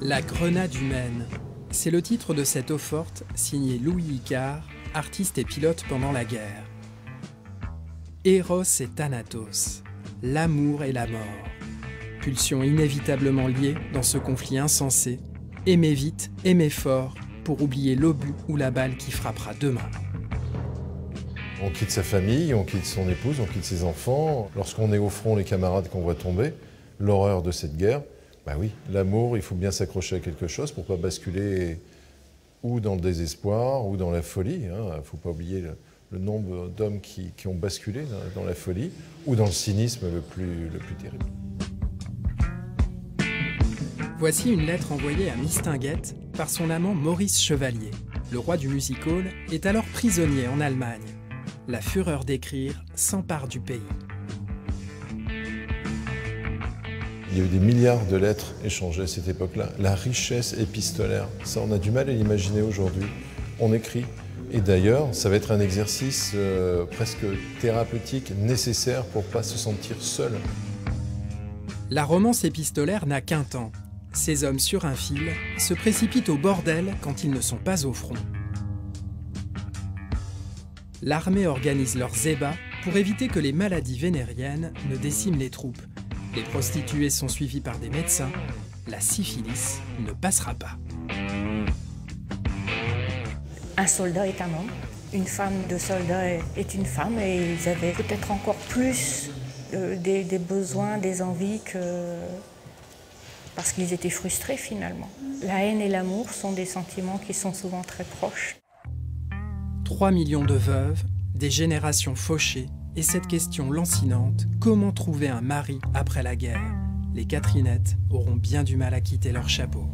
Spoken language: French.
La grenade humaine, c'est le titre de cette eau-forte signée Louis Icare, artiste et pilote pendant la guerre. Eros et Thanatos, l'amour et la mort. Pulsions inévitablement liées dans ce conflit insensé. Aimer vite, aimer fort, pour oublier l'obus ou la balle qui frappera demain. On quitte sa famille, on quitte son épouse, on quitte ses enfants. Lorsqu'on est au front, les camarades qu'on voit tomber, l'horreur de cette guerre, bah oui, l'amour, il faut bien s'accrocher à quelque chose pour ne pas basculer ou dans le désespoir ou dans la folie. Il ne faut pas oublier le nombre d'hommes qui ont basculé dans la folie ou dans le cynisme le plus terrible. Voici une lettre envoyée à Mistinguett par son amant Maurice Chevalier. Le roi du music-hall est alors prisonnier en Allemagne. La fureur d'écrire s'empare du pays. Il y a eu des milliards de lettres échangées à cette époque-là. La richesse épistolaire, ça on a du mal à l'imaginer aujourd'hui. On écrit. Et d'ailleurs, ça va être un exercice presque thérapeutique nécessaire pour ne pas se sentir seul. La romance épistolaire n'a qu'un temps. Ces hommes sur un fil se précipitent au bordel quand ils ne sont pas au front. L'armée organise leurs ébats pour éviter que les maladies vénériennes ne déciment les troupes. Les prostituées sont suivies par des médecins. La syphilis ne passera pas. Un soldat est un homme, une femme de soldat est une femme, et ils avaient peut-être encore plus des besoins, des envies parce qu'ils étaient frustrés finalement. La haine et l'amour sont des sentiments qui sont souvent très proches. 3 millions de veuves, des générations fauchées, et cette question lancinante, comment trouver un mari après la guerre? Les Catherinettes auront bien du mal à quitter leur chapeau.